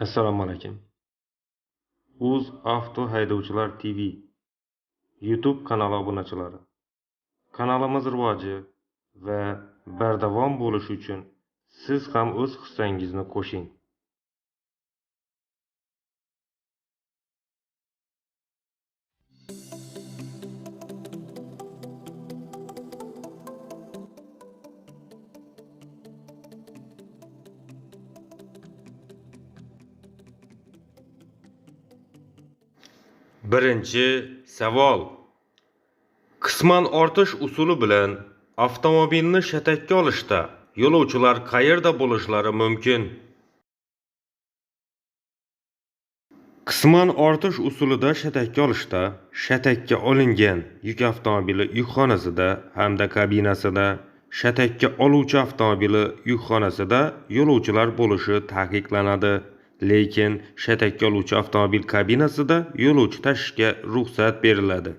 Assalomu alaykum. UzAvto haydovchilar TV YouTube kanali obunachilari. Kanalimiz rivoji va bardavom bo'lishi uchun siz ham o'z hissangizni qo'shing. Birinchi savol. Qisman ortish usuli bilan avtomobilni shatakka olishda yo'lovchilar qayerda bo'lishlari mumkin? Qisman ortish usulida shatakka olishda shatakka olingan yuk avtomobili yukxonasida hamda kabinasida, shatakka oluvchi avtomobili yukxonasida yo'lovchilar bo'lishi taqiqlanadi. Lekin shatakka oluvchi avtomobil kabinasida yo'lovchi tashishga ruxsat beriladi.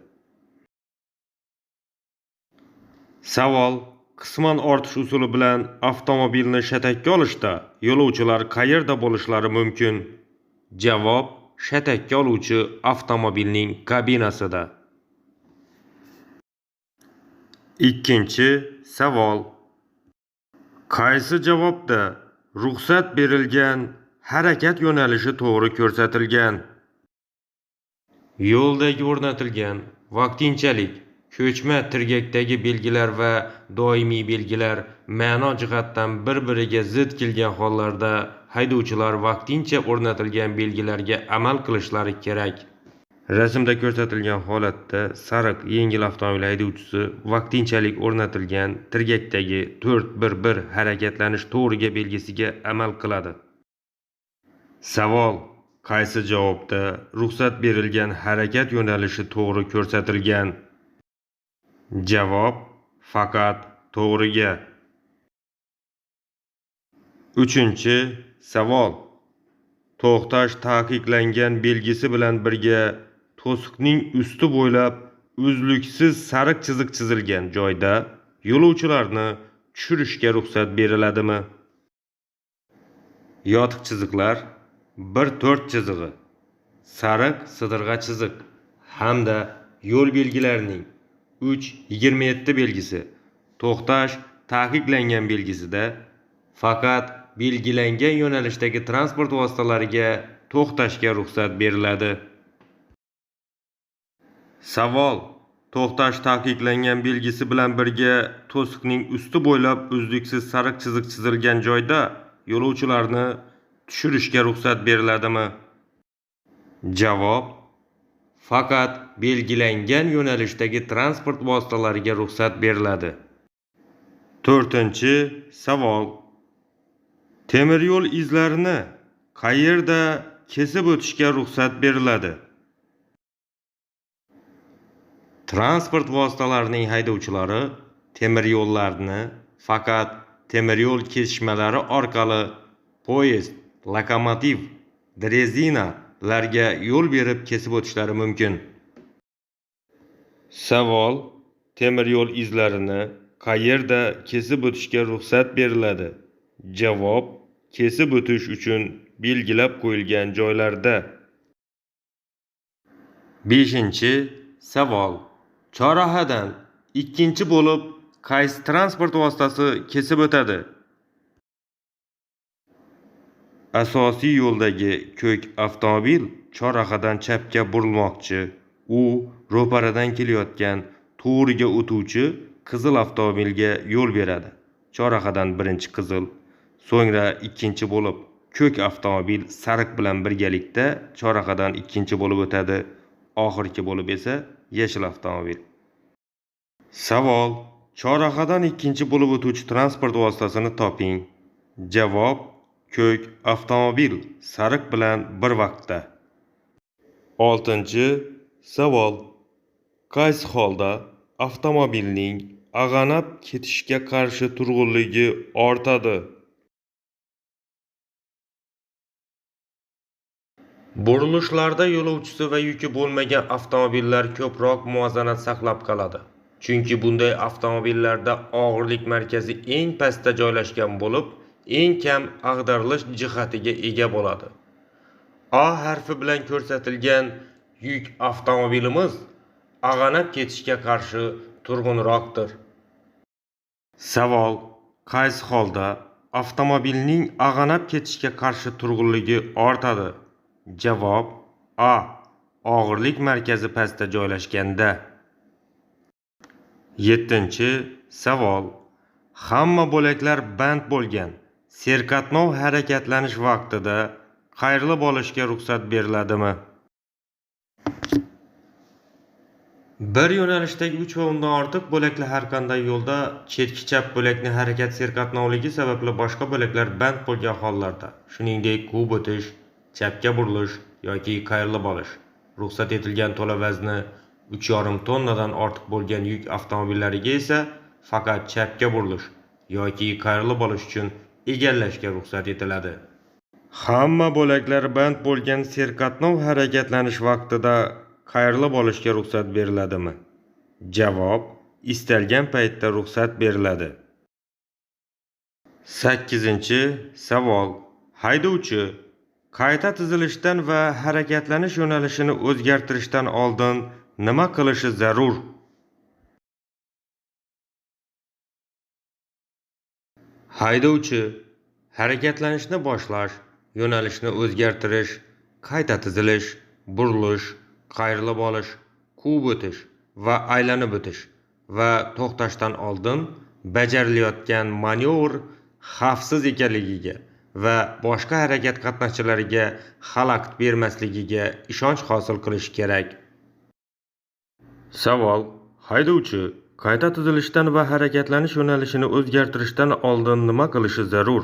Savol. Qisman ortish usuli bilan avtomobilni shatakka olishda yo'lovchilar qayerda bo'lishlari mumkin? Javob: shatakka oluvchi avtomobilning kabinasida. Ikkinchi savol. Qaysi javobda ruxsat berilgan harakat yo'nalishi to'g'ri ko'rsatilgan? Yo'ldagi o'rnatilgan vaqtinchalik ko'chma tirgakdagi belgilar va doimiy belgilar ma'no jihatdan bir-biriga zid kelgan hollarda haydovchilar vaqtincha o'rnatilgan belgilarga amal qilishlari kerak. Rasmda ko'rsatilgan holatda sariq yengil avtomobil haydovchisi vaqtinchalik o'rnatilgan tirgakdagi 411 harakatlanish to'g'riga belgisiga amal qiladi. Savol. Qaysi javobda ruxsat berilgan harakat yo'nalishi to'g'ri ko'rsatilgan? Javob: faqat to'g'riga. Uchinchi savol. To'xtash taqiqlangan belgisi bilan birga to'siqning usti bo'ylab uzluksiz sariq chiziq chizilgan joyda yo'lovchilarni tushirishga ruxsat beriladimi? Yotiq chiziqlar 1-4 chizig'i, sariq sidirg'a chiziq hamda yo'l belgilarining 3-27 belgisi to'xtash taqiqlangan belgisida faqat belgilangan yo'nalishdagi transport vositalariga to'xtashga ruxsat beriladi. Savol. To'xtash taqiqlangan belgisi bilan birga to'siqning usti bo'ylab uzluksiz sariq chiziq chizilgan joyda yo'lovchilarni tushirishga ruxsat beriladimi? Javob: faqat belgilangan yo'nalishdagi transport vositalariga ruxsat beriladi. To'rtinchi savol. Temir yo'l izlarini qayerda kesib o'tishga ruxsat beriladi? Transport vositalarining haydovchilari temir yo'llarni faqat temir yo'l kesishmalari orqali poyezd, lokomotiv, drezinalarga yo'l berib kesib o'tishlari mumkin. Savol. Temir yo'l izlarini qayerda kesib o'tishga ruxsat beriladi? Javob: kesib o'tish uchun belgilab qo'yilgan joylarda. Beshinchi savol. Chorrahadan ikkinchi bo'lib qaysi transport vositasi kesib o'tadi? Asosiy yo'ldagi ko'k avtomobil chorrahadan chapga burilmoqchi. U ro'paradan kelayotgan to'g'riga o'tuvchi qizil avtomobilga yo'l beradi. Chorrahadan birinchi qizil, so'ngra ikkinchi bo'lib ko'k avtomobil sariq bilan birgalikda chorrahadan ikkinchi bo'lib o'tadi. Oxirgi bo'lib esa yashil avtomobil. Savol. Chorrahadan ikkinchi bo'lib o'tuvchi transport vositasini toping. Javob: ko'k avtomobil sariq bilan bir vaqtda. Oltinchi savol. Qaysi holda avtomobilning ag'anab ketishga qarshi turg'unligi ortadi? Burilishlarda yo'lovchisi va yuki bo'lmagan avtomobillar ko'proq muvozanat saqlab qoladi. Chunki bunday avtomobillarda og'irlik markazi eng pastda joylashgan bo'lib, eng kam ag'darilish jihatiga ega bo'ladi. A harfi bilan ko'rsatilgan yuk avtomobilimiz ag'anab ketishga qarshi turg'unroqdir. Savol: qaysi holda avtomobilning ag'anab ketishga qarshi turg'unligi ortadi? Javob: A. Og'irlik markazi pastda joylashganda. 7-savol: hamma bo'laklar band bo'lgan serqatnov harakatlanish vaqtida qayrilib olishga ruxsat beriladimi? Bir yo'nalishdagi 3 va undan ortiq bo'lakli har qanday yo'lda chetki chap bo'lakning harakat serqatnovligi sababli boshqa bo'laklar band bo'lgan hollarda, shuningdek quvib o'tish, chapga burilish yoki qayrilib olish, ruxsat etilgan to'la vazni 3,5 tonnadan ortiq bo'lgan yuk avtomobillariga esa faqat chapga burilish yoki qayrilib olish uchun egallashga ruxsat etiladi. Hamma bo'laklar band bo'lgan serqatnov harakatlanish vaqtida qayrilib olishga ruxsat beriladimi? Javob: istalgan paytda ruxsat beriladi. 8-savol: haydovchi qayta tizilishdan va harakatlanish yo'nalishini o'zgartirishdan oldin nima qilishi zarur? Haydovchi harakatlanishni boshlash, yo'nalishni o'zgartirish, qayta tizilish, burilish, qayrilib olish, quvib o'tish va aylanib o'tish va to'xtashdan oldin bajarilayotgan manyovr xavfsiz ekanligiga va boshqa harakat qatnashchilariga xalaqit bermasligiga ishonch hosil qilish kerak. Savol: haydovchi qayta tizilishdan va harakatlanish yo'nalishini o'zgartirishdan oldin nima qilishi zarur?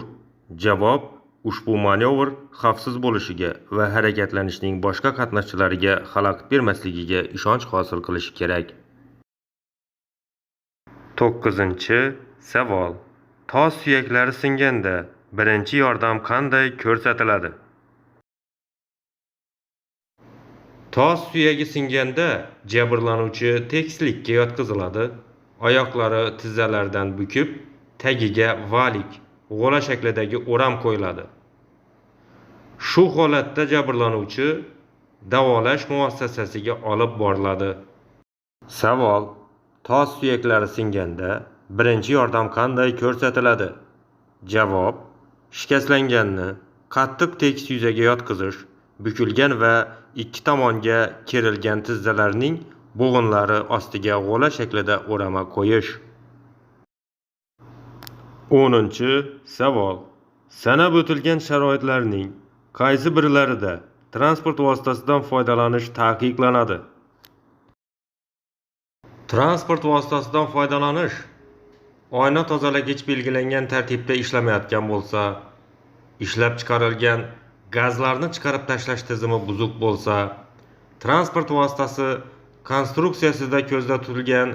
Javob: ushbu manyovr xavfsiz bo'lishiga va harakatlanishning boshqa qatnashchilariga xalaqit bermasligiga ishonch hosil qilish kerak. 9-savol: tos suyaklari singanda birinchi yordam qanday ko'rsatiladi? Tos suyagi singanda jabrlanuvchi tekislikka yotqiziladi. Oyoqlari tizzalaridan bukib, tagiga valik, g'o'la shaklidagi o'ram qo'yiladi. Shu holatda jabrlanuvchi davolash muassasasiga olib boriladi. Savol: tos suyaklari singanda birinchi yordam qanday ko'rsatiladi? Javob: shikastlanganni qattiq tekis yuzaga yotqizish, bukilgan va ikki tomonga kerilgan tizzalarning bo'g'inlari ostiga g'o'la shaklida o'rama qo'yish. 10-savol: sanab o'tilgan sharoitlarning qaysi birlarida transport vositasidan foydalanish taqiqlanadi? Transport vositasidan foydalanish oyna tozalagich belgilangan tartibda ishlamayotgan bo'lsa, ishlab chiqarilgan gazlarni chiqarib tashlash tizimi buzuq bo'lsa, transport vositasi konstruksiyasida ko'zda tutilgan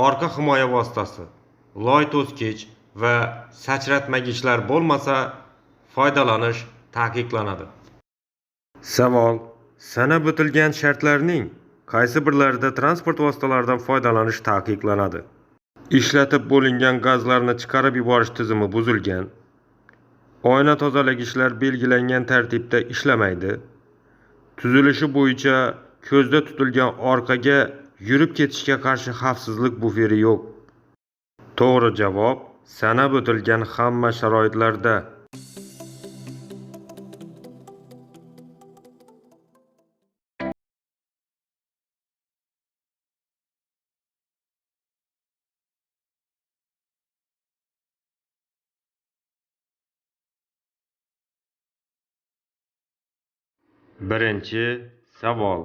orqa himoya vositasi, loy to'sqich va sachratmagichlar bo'lmasa, foydalanish taqiqlanadi. Savol: sanab o'tilgan shartlarning qaysi birlarida transport vositalaridan foydalanish taqiqlanadi? Ishlatib bo'lingan gazlarni chiqarib yuborish tizimi buzilgan, oyna tozalagichlar belgilangan tartibda ishlamaydi, tuzilishi bo'yicha ko'zda tutilgan orqaga yurib ketishga qarshi xavfsizlik buferi yo'q. To'g'ri javob: sanab o'tilgan hamma sharoitlarda. Birinchi savol: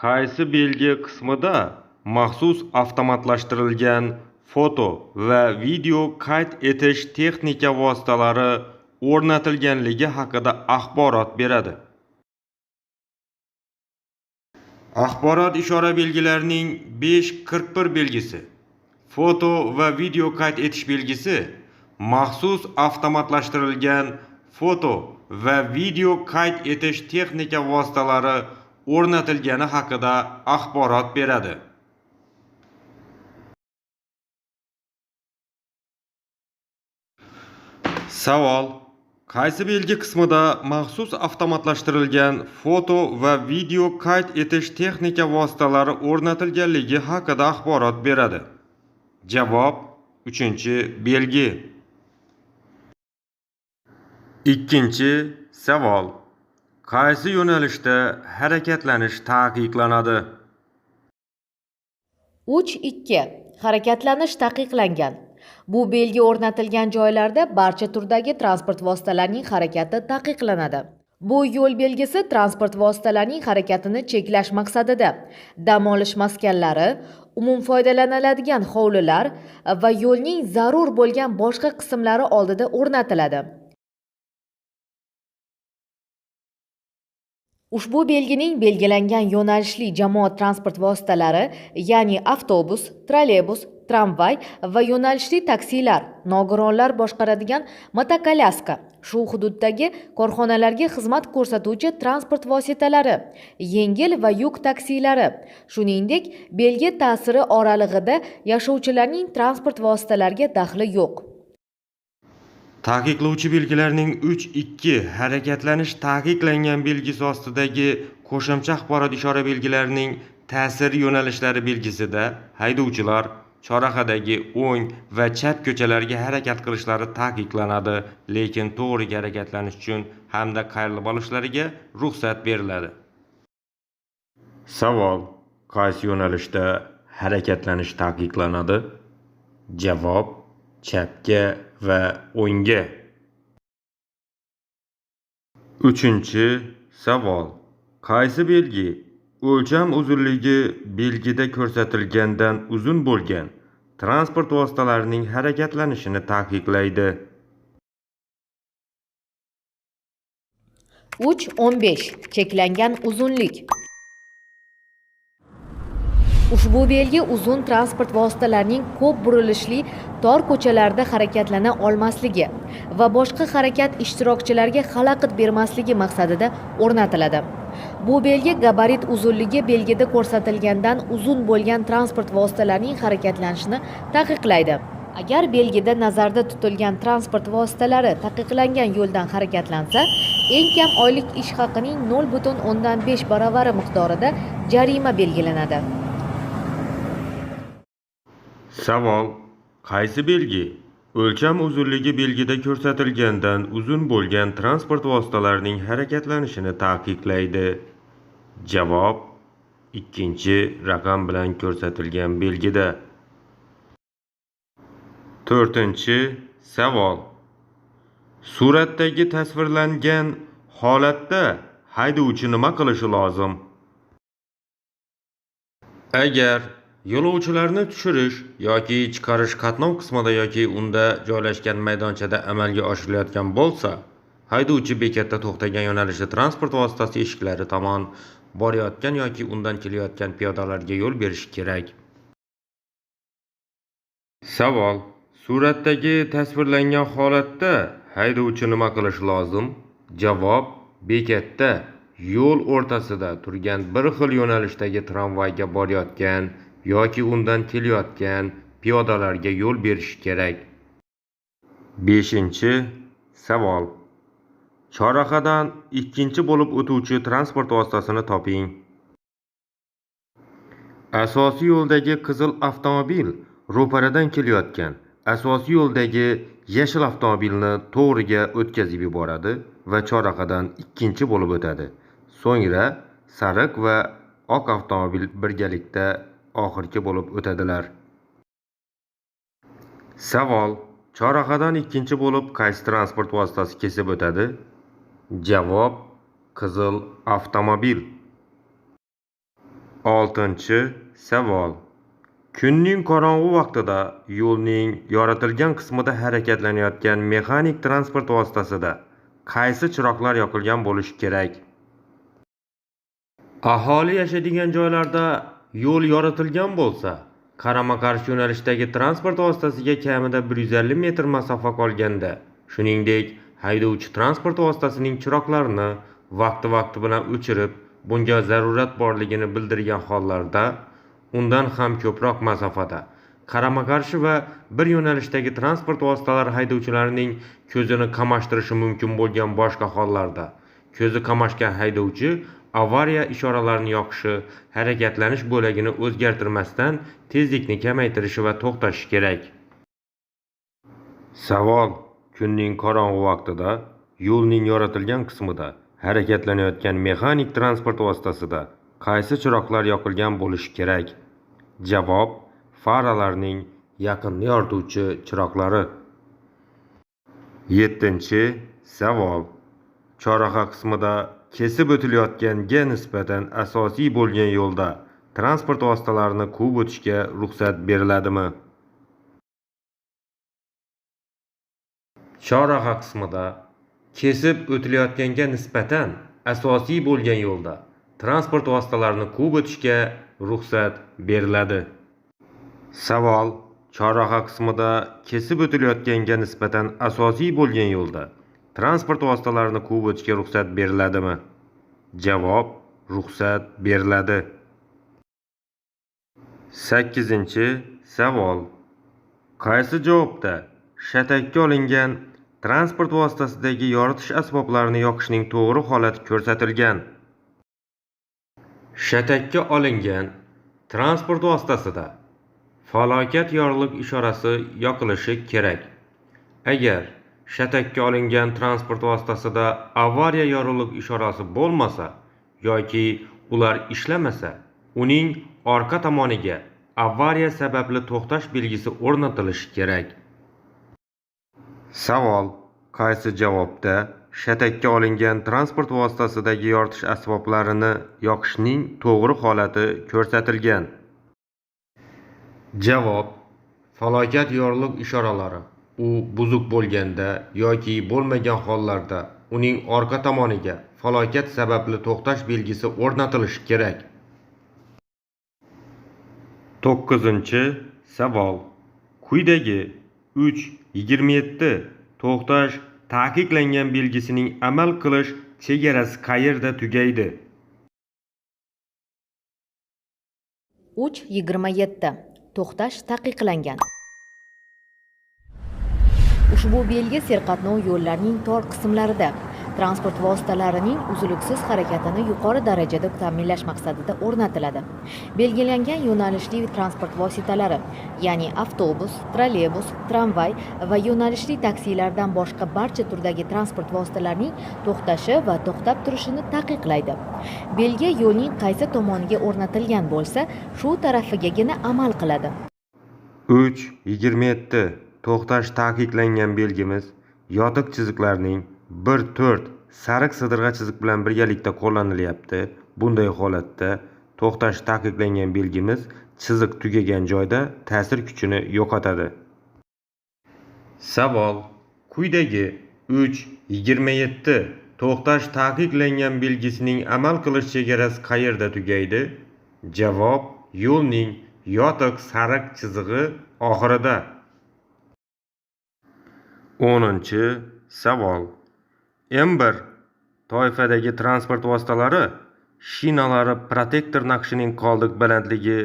qaysi belgi qismida maxsus avtomatlashtirilgan foto va video qayd etish texnika vositalari o'rnatilganligi haqida axborot beradi? Axborot ishora belgilarining 5.41 belgisi, foto va video qayd etish belgisi maxsus avtomatlashtirilgan foto va video qayd etish texnika vositalari o'rnatilgani haqida axborot beradi. Savol: Qaysi belgi qismida maxsus avtomatlashtirilgan foto va video qayd etish texnika vositalari o'rnatilganligi haqida axborot beradi? Javob: 3-belgi. Ikkinchi savol. Qaysi yo'nalishda harakatlanish taqiqlanadi? 3.2. Harakatlanish taqiqlangan. Bu belgi o'rnatilgan joylarda barcha turdagi transport vositalarining harakati taqiqlanadi. Bu yo'l belgisi transport vositalarining harakatini cheklash maqsadida dam olish maskanlari, umum foydalaniladigan hovlilar va yo'lning zarur bo'lgan boshqa qismlari oldida o'rnatiladi. Ushbu belgining belgilangan yo'nalishli jamoat transport vositalari, ya'ni avtobus, trolleybus, tramvay va yo'nalishli taksilar, nogironlar boshqaradigan motokolyaska, shu hududdagi korxonalarga xizmat ko'rsatuvchi transport vositalari, yengil va yuk taksilari, shuningdek, belgi ta'siri oralig'ida yashovchilarning transport vositalariga daxli yo'q. Taqiqlovchi belgilarning 3.2 harakatlanish taqiqlangan belgisi ostidagi qo'shimcha axborot ishora belgilarining ta'sir yo'nalishlari belgisida haydovchilar chorrahadagi o'ng va chap ko'chalarga harakat qilishlari taqiqlanadi, lekin to'g'ri harakatlanish uchun hamda qayrilib olishlariga ruxsat beriladi. Savol: qaysi yo'nalishda harakatlanish taqiqlanadi? Javob: chapga va o'ngga. 3-savol. Qaysi belgi o'lcham uzunligi belgida ko'rsatilgandan uzun bo'lgan transport vositalarining harakatlanishini taqiqlaydi? 3.15. Cheklangan uzunlik. Ushbu belgi uzun transport vositalarining ko'p burilishli tor ko'chalarda harakatlana olmasligi va boshqa harakat ishtirokchilariga xalaqit bermasligi maqsadida o'rnatiladi. Bu belgi gabarit uzunligi belgida ko'rsatilgandan uzun bo'lgan transport vositalarining harakatlanishini taqiqlaydi. Agar belgida nazarda tutilgan transport vositalari taqiqlangan yo'ldan harakatlansa, eng kam oylik ish haqining 0.5 baravari miqdorida jarima belgilanadi. Savol: qaysi belgi o'lcham uzunligi belgida ko'rsatilgandan uzun bo'lgan transport vositalarining harakatlanishini taqiqlaydi? Javob: 2-raqam bilan ko'rsatilgan belgida. 4-savol. Suratdagi tasvirlangan holatda haydovchi nima qilishi lozim? Agar yo'lovchilarni tushirish yoki chiqarish qatnov qismida yoki unda joylashgan maydonchada amalga oshirilayotgan bo'lsa, haydovchi bekatda to'xtagan yo'nalishli transport vositasi eshiklari tomon borayotgan yoki undan kelayotgan piyodalarga yo'l berishi kerak. Savol: suratdagi tasvirlangan holatda haydovchi nima qilishi lozim? Javob: bekatda yo'l o'rtasida turgan bir xil yo'nalishdagi tramvayga borayotgan yoki undan kelayotgan piyodalarga yo'l berishi kerak. 5-savol. Chorrahadan ikkinchi bo'lib o'tuvchi transport vositasini toping. Asosiy yo'ldagi qizil avtomobil ro'paradan kelayotgan asosiy yo'ldagi yashil avtomobilni to'g'riga o'tkazib yuboradi va chorrahadan ikkinchi bo'lib o'tadi. So'ngra sariq va oq avtomobil birgalikda oxirgi bo'lib o'tadilar. Savol: chorrahadan ikkinchi bo'lib qaysi transport vositasi kesib o'tadi? Javob: qizil avtomobil. 6-savol. Kunning qorong'u vaqtida yo'lning yoritilgan qismida harakatlanayotgan mexanik transport vositasida qaysi chiroqlar yoqilgan bo'lishi kerak? Aholi yashaydigan joylarda yo'l yoritilgan bo'lsa, qarama-qarshi yo'nalishdagi transport vositasiga kamida 150 metr masofa qolganda, shuningdek, haydovchi transport vositasining chiroqlarini vaqti bilan o'chirib, bunga zarurat borligini bildirgan hollarda, undan ham ko'proq masofada qarama-qarshi va bir yo'nalishdagi transport vositalari haydovchilarining ko'zini qamashtirishi mumkin bo'lgan boshqa hollarda ko'zi qamashgan haydovchi avariya ishoralarini yoqishi, harakatlanish bo'lagini o'zgartirmasdan tezlikni kamaytirishi va to'xtashi kerak. Savol: kunning qorong'u vaqtida yo'lning yoritilgan qismida harakatlanayotgan mexanik transport vositasida qaysi chiroqlar yoqilgan bo'lishi kerak? Javob: faralarning yaqinni yorituvchi chiroqlari. 7-savol: chorraha qismida kesib o'tilayotganga nisbatan asosiy bo'lgan yo'lda transport vositalarini quvib o'tishga ruxsat beriladimi? Chorraha qismida kesib o'tilayotganga nisbatan asosiy bo'lgan yo'lda transport vositalarini quvib o'tishga ruxsat beriladi. Savol: chorraha qismida kesib o'tilayotganga nisbatan asosiy bo'lgan yo'lda transport vositalarini quvib o'tishga ruxsat beriladimi? Javob: ruxsat beriladi. 8-savol: qaysi javobda shatakka olingan transport vositasidagi yoritish asboblarini yoqishning to'g'ri holati ko'rsatilgan? Shatakka olingan transport vositasida falokat yorug'lik ishorasi yoqilishi kerak. Agar shatakka olingan transport vositasida avariya yorug'lik ishorasi bo'lmasa yoki ular ishlamasa, uning orqa tomoniga avariya sababli to'xtash belgisi o'rnatilishi kerak. Savol: qaysi javobda shatakka olingan transport vositasidagi yoritish asboblarini yoqishning to'g'ri holati ko'rsatilgan? Javob: falokat yorug'lik ishoralari u buzuq bo'lganda yoki bo'lmagan hollarda uning orqa tomoniga falokat sababli to'xtash belgisi o'rnatilishi kerak. 9-savol: quyidagi 3.27 to'xtash taqiqlangan belgisining amal qilish chegarasi qayerda tugaydi? 3.27 to'xtash taqiqlangan. Ushbu belgi serqatnov yo'llarning tor qismlarida transport vositalarining uzluksiz harakatini yuqori darajada ta'minlash maqsadida o'rnatiladi. Belgilangan yo'nalishli transport vositalari, ya'ni avtobus, trolleybus, tramvay va yo'nalishli taksilardan boshqa barcha turdagi transport vositalarining to'xtashi va to'xtab turishini taqiqlaydi. Belgi yo'lning qaysi tomoniga o'rnatilgan bo'lsa, shu tarafigagina amal qiladi. 3.27 to'xtash taqiqlangan belgimiz yotiq chiziqlarning 1-4 sariq sidirg'a chiziq bilan birgalikda qo'llanilyapti. Bunday holatda to'xtash taqiqlangan belgimiz chiziq tugagan joyda ta'sir kuchini yo'qotadi. Savol: quyidagi 3.27 to'xtash taqiqlangan belgisining amal qilish chegarasi qayerda tugaydi? Javob: yo'lning yotiq sariq chizig'i oxirida. 10-savol: M1 toifadagi transport vositalari shinalari protektor naqshining qoldiq balandligi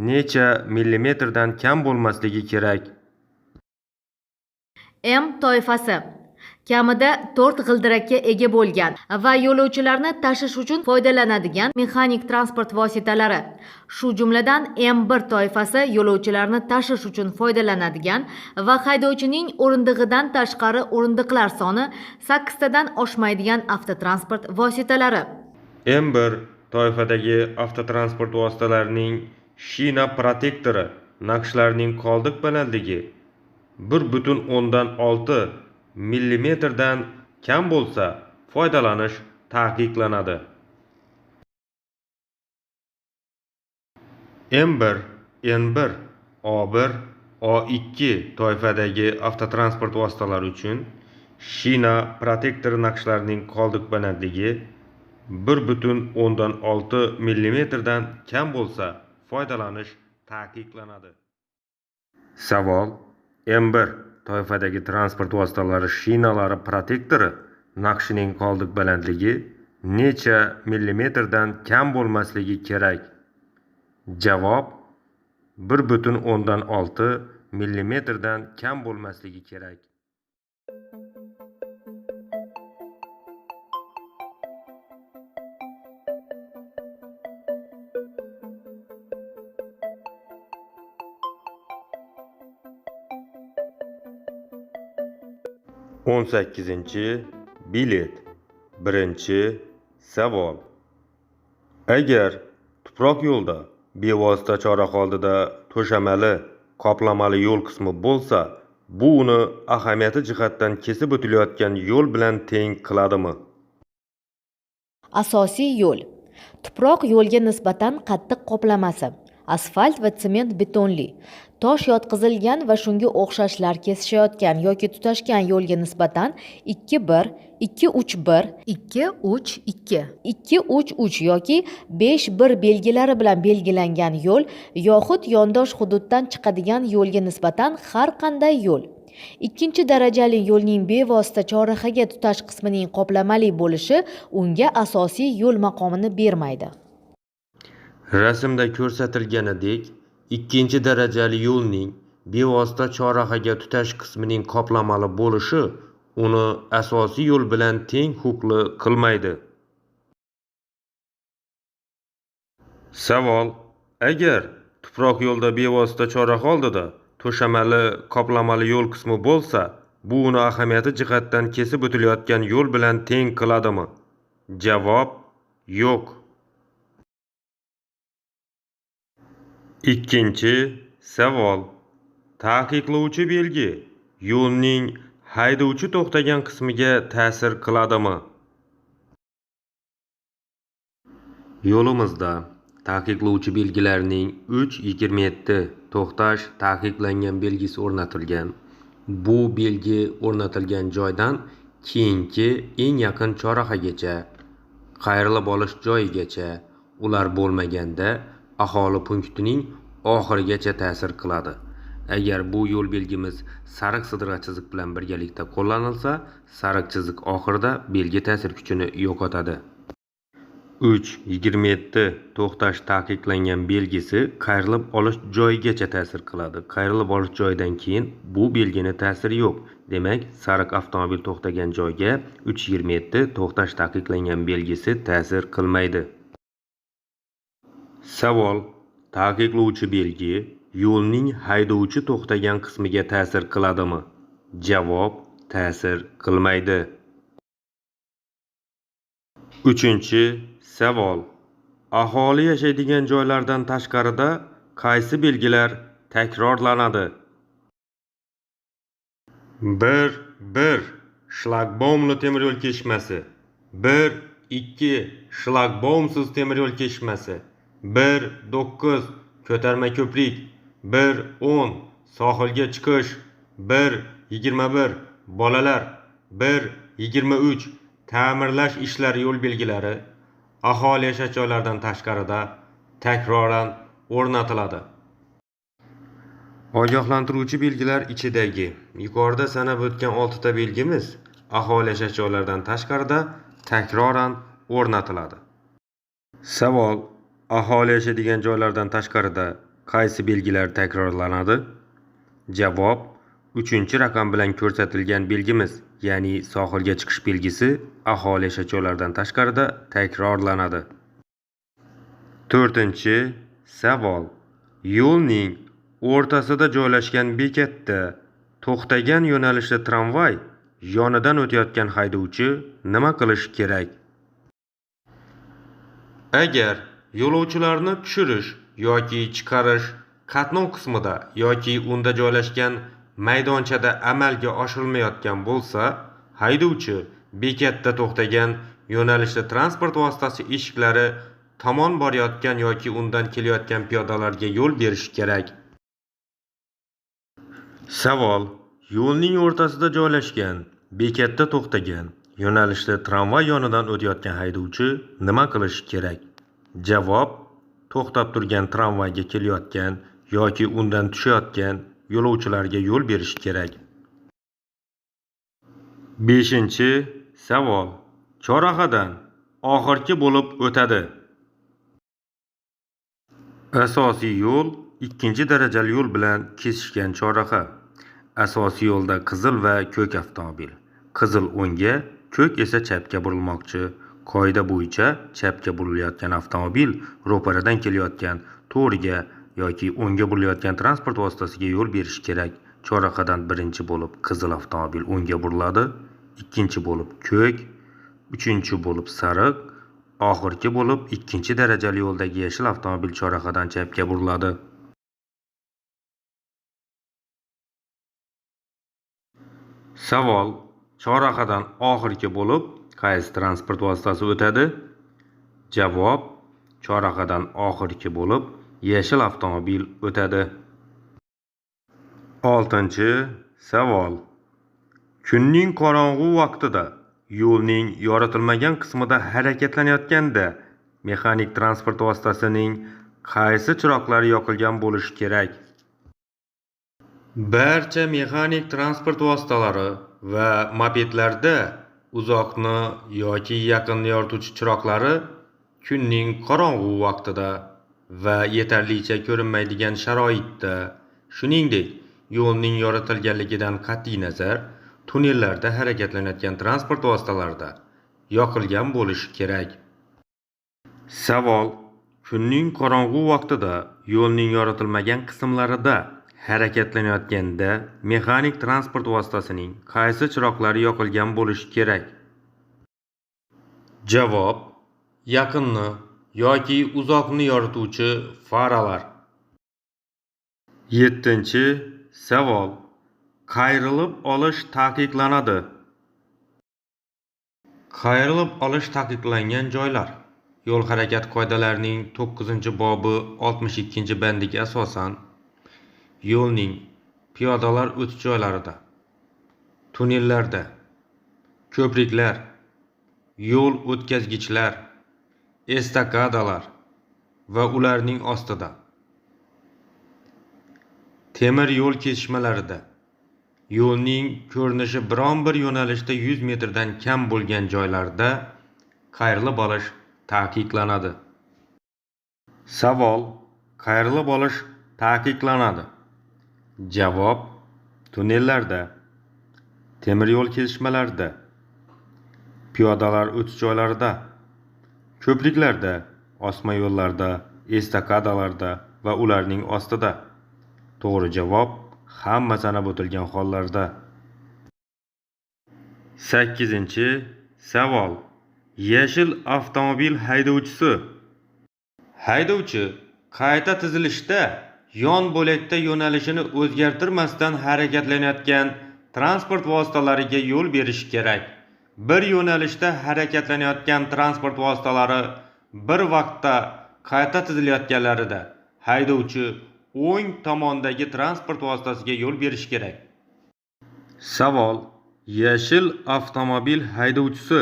necha millimetrdan kam bo'lmasligi kerak? M toifasi kamida 4 g'ildirakka ega bo'lgan va yo'lovchilarni tashish uchun foydalanadigan mexanik transport vositalari, shu jumladan M1 toifasi yo'lovchilarni tashish uchun foydalanadigan va haydovchining o'rindig'idan tashqari o'rindiqlar soni 8 tadan oshmaydigan avtotransport vositalari. M1 toifadagi avtotransport vositalarining shina protektori naqshlarining qoldiq balandligi 1,6 millimetrdan kam bo'lsa foydalanish taqiqlanadi. M1, N1, O1, O2 toifadagi avtotransport vositalari uchun shina protektori naqshlarining qoldiq balandligi 1,6 millimetrdan kam bo'lsa foydalanish taqiqlanadi. Savol: M1 toifadagi transport vositalari shinalari protektori naqshining qoldiq balandligi necha millimetrdan kam bo'lmasligi kerak? Javob: 1,6 millimetrdan kam bo'lmasligi kerak. O'n sakkizinchi bilet. Birinchi savol. Agar tuproq yo'lda bevosita chorraha oldida to'shamali, qoplamali yo'l qismi bo'lsa, bu uni ahamiyati jihatdan kesib o'tilayotgan yo'l bilan teng qiladimi? Asosiy yo'l. Tuproq yo'lga nisbatan qattiq qoplamasi. Asfalt va sement betonli. Tosh yotqizilgan va shunga o'xshashlar kesishayotgan yoki tutashgan yo'lga nisbatan 2-1, 2-3-1, 2-3-2, 2-3-3 yoki 5-1 belgilari bilan belgilangan yo'l yoxud yondosh hududdan chiqadigan yo'lga nisbatan har qanday yo'l. Ikkinchi darajali yo'lning bevosita chorrahaga tutash qismining qoplamali bo'lishi unga asosiy yo'l maqomini bermaydi. Rasmda ko'rsatilganidek, ikkinchi darajali yo'lning bevosita chorrahaga tutash qismining qoplamali bo'lishi uni asosiy yo'l bilan teng huquqli qilmaydi. Savol: agar tuproq yo'lda bevosita chorraha oldida to'shamali, qoplamali yo'l qismi bo'lsa, bu uni ahamiyati jihatdan kesib o'tilayotgan yo'l bilan teng qiladimi? Javob: yo'q. Ikkinchi savol. Taqiqlovchi belgi yo'lning haydovchi to'xtagan qismiga ta'sir qiladimi? Yo'limizda taqiqlovchi belgilarning 3.27 to'xtash taqiqlangan belgisi o'rnatilgan. Bu belgi o'rnatilgan joydan keyingi eng yaqin chorrahagacha, qayrilib olish joyigacha, ular bo'lmaganda aholi punktining oxirigacha ta'sir qiladi. Agar bu yo'l belgimiz sariq sidirg'a chiziq bilan birgalikda qo'llanilsa, sariq chiziq oxirida belgi ta'sir kuchini yo'qotadi. 3.27 to'xtash taqiqlangan belgisi qayrilib olish joyigacha ta'sir qiladi. Qayrilib olish joyidan keyin bu belgini ta'siri yo'q. Demak, sariq avtomobil to'xtagan joyga 3.27 to'xtash taqiqlangan belgisi ta'sir qilmaydi. Savol: taqiqlovchi belgi yo'lning haydovchi to'xtagan qismiga ta'sir qiladimi? Javob: ta'sir qilmaydi. Uchinchi savol. Aholi yashaydigan joylardan tashqarida qaysi belgilar takrorlanadi? 1. Shlagbaumli temir yo'l kesishmasi. 1-2 shlagbaumsiz temir yo'l kesishmasi. 1-9 ko'tarma ko'prik. 1-10 sohilga chiqish. 1-21 bolalar. 1-23 ta'mirlash ishlari yo'l belgilari aholi yashash joylaridan tashqarida takroran o'rnatiladi. Ogohlantiruvchi belgilar ichidagi yuqorida sanab o'tgan 6 ta belgimiz aholi yashash joylaridan tashqarida takroran o'rnatiladi. Savol: aholi yashaydigan joylardan tashqarida qaysi belgilar takrorlanadi? Javob: 3-raqam bilan ko'rsatilgan belgimiz, ya'ni sohilga chiqish belgisi aholi yashash joylaridan tashqarida takrorlanadi. 4. Savol. Yo'lning o'rtasida joylashgan bekatda to'xtagan yo'nalishda tramvay yonidan o'tayotgan haydovchi nima qilishi kerak? Agar yo'lovchilarni tushirish yoki chiqarish qatnov qismida yoki unda joylashgan maydonchada amalga oshirilmayotgan bo'lsa, haydovchi bekatda to'xtagan yo'nalishda transport vositasi eshiklari tomon borayotgan yoki undan kelayotgan piyodalarga yo'l berishi kerak. Savol. Yo'lning o'rtasida joylashgan bekatda to'xtagan yo'nalishda tramvay yonidan o'tayotgan haydovchi nima qilishi kerak? Javob. To'xtab turgan tramvayga kelayotgan yoki undan tushayotgan yo'lovchilarga yo'l berish kerak. 5. Savol. Chorrahadan oxirgi bo'lib o'tadi. Asosiy yo'l ikkinchi darajali yo'l bilan kesishgan chorraha. Asosiy yo'lda qizil va ko'k avtomobil. Qizil o'ngga, ko'k esa chapga burilmoqchi. Qoida bo'yicha chapga burilayotgan avtomobil ro'paradan kelayotgan to'g'riga yoki o'ngga burilayotgan transport vositasiga yo'l berishi kerak. Chorrahadan birinchi bo'lib qizil avtomobil o'ngga buriladi, ikkinchi bo'lib ko'k, uchinchi bo'lib sariq, oxirgi bo'lib ikkinchi darajali yo'ldagi yashil avtomobil chorrahadan chapga buriladi. Savol: chorrahadan oxirgi bo'lib qaysi transport vositasi o'tadi? Javob: chorrahadan oxirgi bo'lib yashil avtomobil o'tadi. 6-savol: kunning qorong'u vaqtida yo'lning yoritilmagan qismida harakatlanayotganda mexanik transport vositasining qaysi chiroqlari yoqilgan bo'lishi kerak? Barcha mexanik transport vositalari va mopedlarda uzoqni yoki yaqinni yorituvchi chiroqlari kunning qorong'u vaqtida va yetarlicha ko'rinmaydigan sharoitda, shuningdek, yo'lning yoritilganligidan qat'iy nazar, tunnellarda harakatlanayotgan transport vositalarida yoqilgan bo'lishi kerak. Savol: kunning qorong'u vaqtida yo'lning yoritilmagan qismlarida harakatlanayotganda mexanik transport vositasining qaysi chiroqlari yoqilgan bo'lishi kerak? Javob: yaqinni yoki uzoqni yorituvchi faralar. 7-savol: qayrilib olish taqiqlanadi. Qayrilib olish taqiqlangan joylar yo'l harakati qoidalarining 9-bobi 62-bandiga asosan yo'lning piyodalar o'tish joylarida, tunnellarda, ko'priklar, yo'l o'tkazgichlar, estakadalar va ularning ostida, temir yo'l kesishmalarida, yo'lning ko'rinishi biron bir yo'nalishda 100 metrdan kam bo'lgan joylarda qayrilib olish taqiqlanadi. Savol: qayrilib olish taqiqlanadi. Javob: tunnellarda, temir yo'l kesishmalarida, piyodalar o'tish joylarida, ko'priklarda, osma yo'llarda, estakadalarda va ularning ostida. To'g'ri javob: hamma sanab o'tilgan hollarda. 8-savol: yashil avtomobil haydovchisi. Haydovchi qayta tizilishda yon bo'lakda yo'nalishini o'zgartirmasdan harakatlanayotgan transport vositalariga yo'l berishi kerak. Bir yo'nalishda harakatlanayotgan transport vositalari bir vaqtda qayta tizilayotganlarida haydovchi o'ng tomondagi transport vositasiga yo'l berishi kerak. Savol: yashil avtomobil haydovchisi.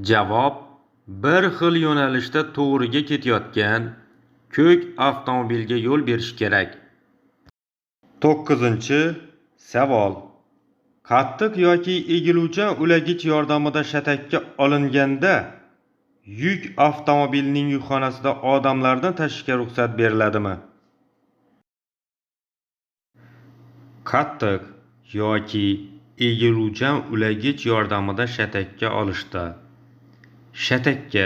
Javob: bir xil yo'nalishda to'g'riga ketayotgan ko'k avtomobilga yo'l berish kerak. 9-savol: qattiq yoki egiluvchan ulagich yordamida shatakka olinganda yuk avtomobilining yukxonasida odamlarni tashishga ruxsat beriladimi? Qattiq yoki egiluvchan ulagich yordamida shatakka olishda shatakka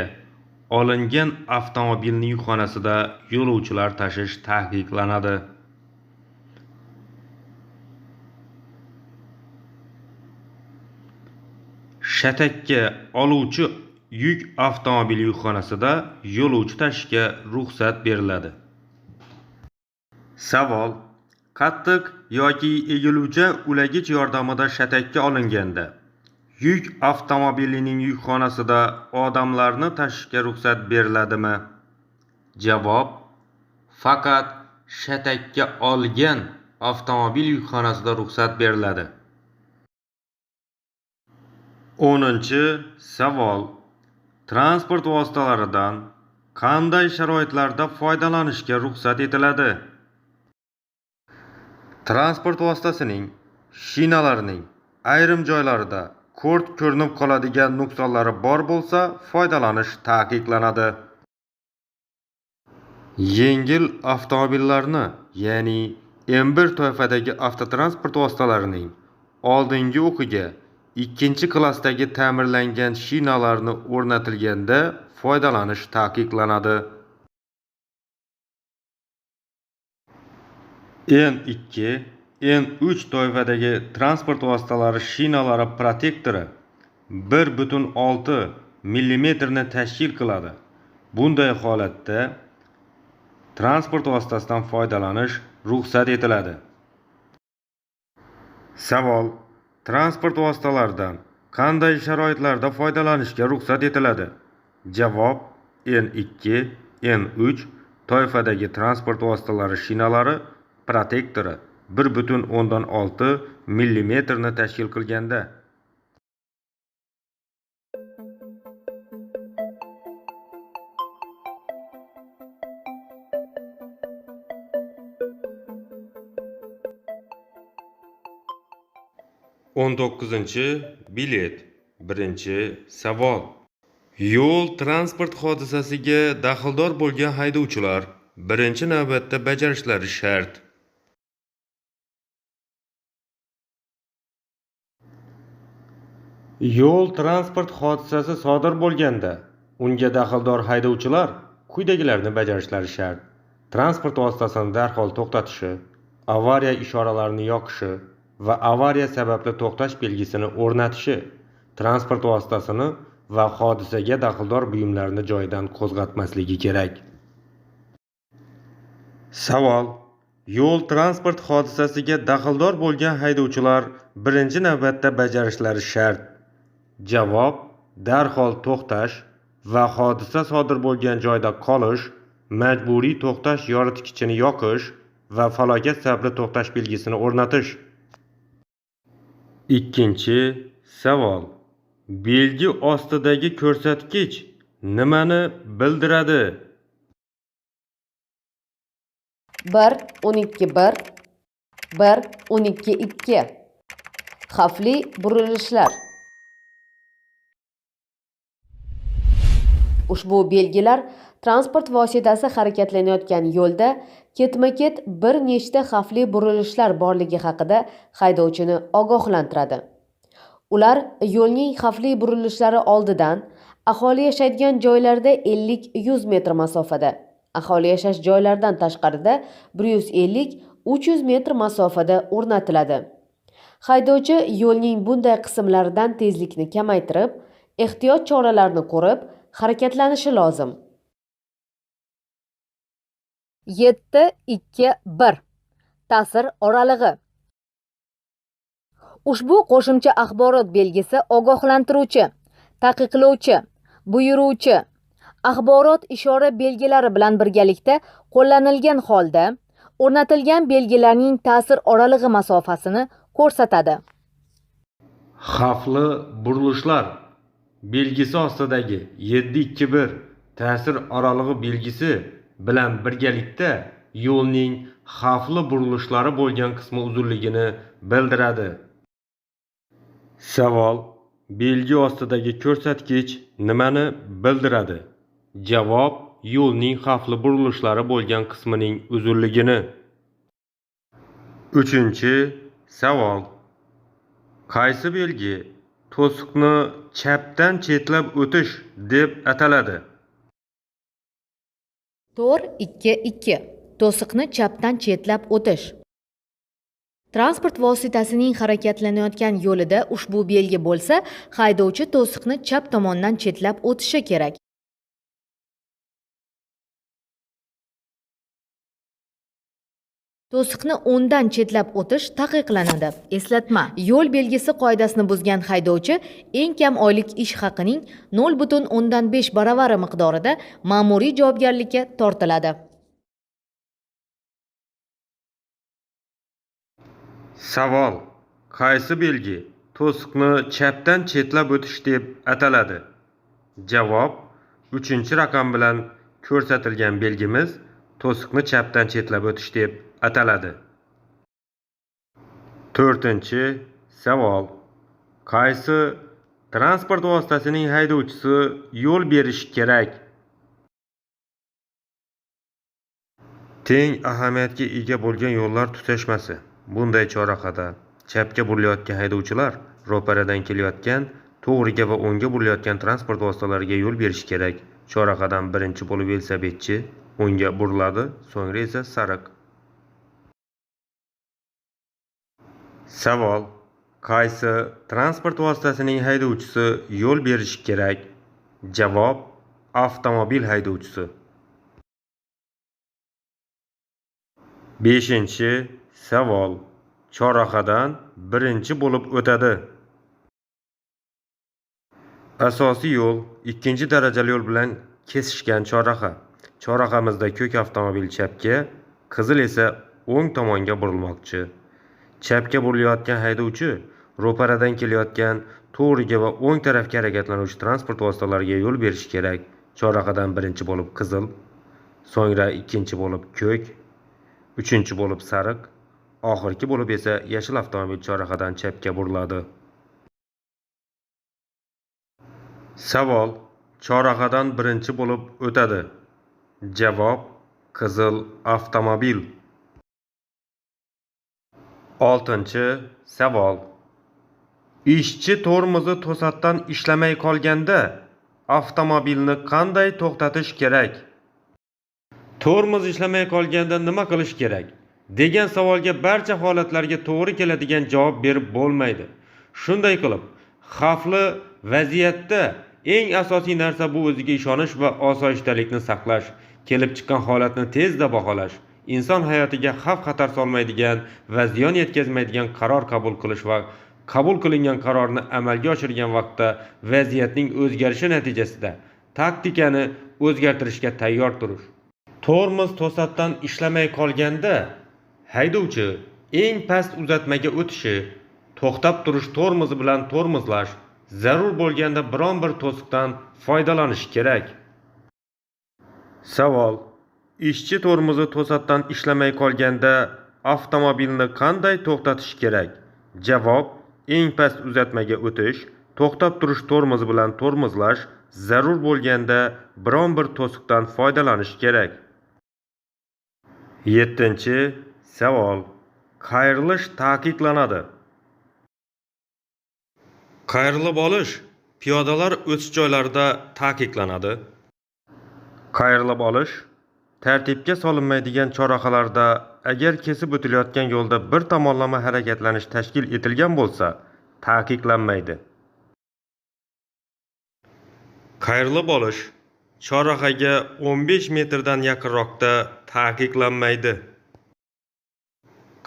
olingan avtomobilning yukxonasida yo'lovchilar tashish taqiqlanadi. Shatakka oluvchi yuk avtomobili yukxonasida yo'lovchi tashishga ruxsat beriladi. Savol: qattiq yoki egiluvchan ulagich yordamida shatakka olinganda yuk avtomobilining yukxonasida odamlarni tashishga ruxsat beriladimi? Javob: faqat shatakka olgan avtomobil yukxonasida ruxsat beriladi. 10-savol: transport vositalaridan qanday sharoitlarda foydalanishga ruxsat etiladi? Transport vositasining shinalarining ayrim joylarida ko'rt ko'rinib qoladigan nuqsonlari bor bo'lsa, foydalanish taqiqlanadi. Yengil avtomobillarni, ya'ni M1 toifadagi avtotransport vositalarining oldingi o'qiga ikkinchi klassdagi ta'mirlangan shinalarni o'rnatilganda foydalanish taqiqlanadi. N2, N3 toifadagi transport vositalari shinalari protektori 1,6 mm ni tashkil qiladi. Bunday holatda transport vositasidan foydalanish ruxsat etiladi. Savol: transport vositalaridan qanday sharoitlarda foydalanishga ruxsat etiladi? Javob: N2, N3 toifadagi transport vositalari shinalari protektori 1,6 mm ni tashkil qilganda. O'n to'qqizinchi bilet. Birinchi savol. Yo'l transport hodisasiga daxldor bo'lgan haydovchilar birinchi navbatda bajarishlari shart. Yo'l transport hodisasi sodir bo'lganda unga daxldor haydovchilar quyidagilarni bajarishlari shart: transport vositasini darhol to'xtatishi, avariya ishoralarini yoqishi va avariya sababli to'xtash belgisini o'rnatishi, transport vositasini va hodisaga daxldor buyumlarni joyidan qo'zg'atmasligi kerak. Savol: yo'l transport hodisasiga daxldor bo'lgan haydovchilar birinchi navbatda bajarishlari shart. Javob: darhol to'xtash va hodisa sodir bo'lgan joyda qolish, majburiy to'xtash yoritgichini yoqish va falokat sababli to'xtash belgisini o'rnatish. Ikkinchi savol. Belgi ostidagi ko'rsatkich nimani bildiradi? 1.12.1, 1.12.2. Xavfli burilishlar. Ushbu belgilar transport vositasi harakatlanayotgan yo'lda ketma-ket bir nechta xavfli burilishlar borligi haqida haydovchini ogohlantiradi. Ular yo'lning xavfli burilishlari oldidan, aholi yashaydigan joylarda 50-100 metr masofada, aholi yashash joylaridan tashqarida 150-300 metr masofada o'rnatiladi. Haydovchi yo'lning bunday qismlaridan tezlikni kamaytirib, ehtiyot choralarini ko'rib, harakatlanishi lozim. 7.2.1 Ta'sir oralig'i. Ushbu qo'shimcha axborot belgisi ogohlantiruvchi, taqiqlovchi, buyuruvchi, axborot ishora belgilari bilan birgalikda qo'llanilgan holda o'rnatilgan belgilarning ta'sir oralig'i masofasini ko'rsatadi. Xavfli burilishlar belgisi ostidagi 7.2.1 ta'sir oralig'i belgisi bilan birgalikda yo'lning xavfli burilishlari bo'lgan qismi uzunligini bildiradi. Savol: belgi ostidagi ko'rsatkich nimani bildiradi? Javob: yo'lning xavfli burilishlari bo'lgan qismining uzunligini. Uchinchi savol. Qaysi belgi to'siqni chapdan chetlab o'tish deb ataladi? 4.2.2 To'siqni chapdan chetlab o'tish. Transport vositasining harakatlanayotgan yo'lida ushbu belgi bo'lsa, haydovchi to'siqni chap tomondan chetlab o'tishi kerak. To'siqni o'ngdan chetlab o'tish taqiqlanadi. Eslatma: yo'l belgisi qoidasini buzgan haydovchi eng kam oylik ish haqining 0,5 baravari miqdorida ma'muriy javobgarlikka tortiladi. Savol: qaysi belgi to'siqni chapdan chetlab o'tish deb ataladi? Javob: 3-raqam bilan ko'rsatilgan belgimiz to'siqni chapdan chetlab o'tish deb ataladi. 4-savol. Qaysi transport vositasining haydovchisi yo'l berishi kerak? Teng ahamiyatga ega bo'lgan yo'llar tutashmasi. Bunday chorrahada chapga burilayotgan haydovchilar ro'paradan kelayotgan, to'g'riga va o'ngga burilayotgan transport vositalariga yo'l berishi kerak. Chorrahadan birinchi bo'lib velosipedchi o'ngga buriladi, so'ngra esa sariq. Savol: qaysi transport vositasining haydovchisi yo'l berishi kerak? Javob: avtomobil haydovchisi. 5-savol: chorrahadan birinchi bo'lib o'tadi. Asosiy yo'l ikkinchi darajali yo'l bilan kesishgan chorraha. Chorrahamizda ko'k avtomobil chapga, qizil esa o'ng tomonga burilmoqchi. Chapga burilayotgan haydovchi ro'paradan kelayotgan, to'g'riga va o'ng tarafga harakatlanuvchi transport vositalariga yo'l berishi kerak. Chorrahadan birinchi bo'lib qizil, so'ngra ikkinchi bo'lib ko'k, uchinchi bo'lib sariq, oxirgi bo'lib esa yashil avtomobil chorrahadan chapga buriladi. Savol: chorrahadan birinchi bo'lib o'tadi. Javob: qizil avtomobil. 6-savol: ishchi tormozi to'satdan ishlamay qolganda avtomobilni qanday to'xtatish kerak? Tormoz ishlamay qolganda nima qilish kerak degan savolga barcha holatlarga to'g'ri keladigan javob berib bo'lmaydi. Shunday qilib, xavfli vaziyatda eng asosiy narsa bu o'ziga ishonish va osoyishtalikni saqlash, kelib chiqqan holatni tezda baholash, inson hayotiga xavf-xatar solmaydigan va ziyon yetkazmaydigan qaror qabul qilish va qabul qilingan qarorni amalga oshirgan vaqtda vaziyatning o'zgarishi natijasida taktikani o'zgartirishga tayyor turish. Tormoz to'satdan ishlamay qolganda haydovchi eng past uzatmaga o'tishi, to'xtab turish tormozi bilan tormozlash, zarur bo'lganda biron bir to'siqdan foydalanish kerak. Savol: ishchi tormozi to'satdan ishlamay qolganda avtomobilni qanday to'xtatish kerak? Javob: eng past uzatmaga o'tish, to'xtab turish tormozi bilan tormozlash, zarur bo'lganda biron bir to'siqdan foydalanish kerak. 7-savol: qayrilish taqiqlanadi. Qayrilib olish piyodalar o'tish joylarida taqiqlanadi. Qayrilib olish tartibga solinmaydigan chorrahalarda agar kesib o'tilayotgan yo'lda bir tomonlama harakatlanish tashkil etilgan bo'lsa, taqiqlanmaydi. Qayrilib olish chorrahaga 15 metrdan yaqinroqda taqiqlanmaydi.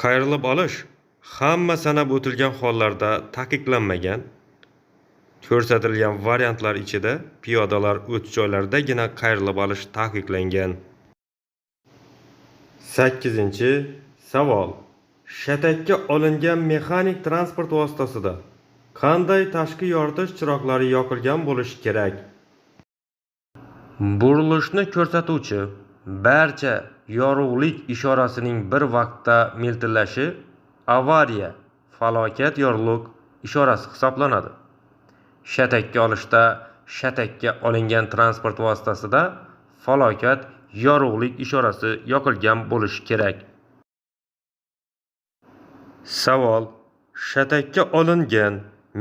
Qayrilib olish hamma sanab o'tilgan hollarda taqiqlanmagan. Ko'rsatilgan variantlar ichida piyodalar o'tish joylaridagina qayrilib olish taqiqlangan. 8-savol: shatakka olingan mexanik transport vositasida qanday tashqi yoritish chiroqlari yoqilgan bo'lishi kerak? Burilishni ko'rsatuvchi barcha yorug'lik ishorasining bir vaqtda miltillashi avariya, falokat yorug'lik ishorasi hisoblanadi. Shatakka olishda shatakka olingan transport vositasida falokat yorug'lik ishorasi yoqilgan bo'lishi kerak. Savol: shatakka olingan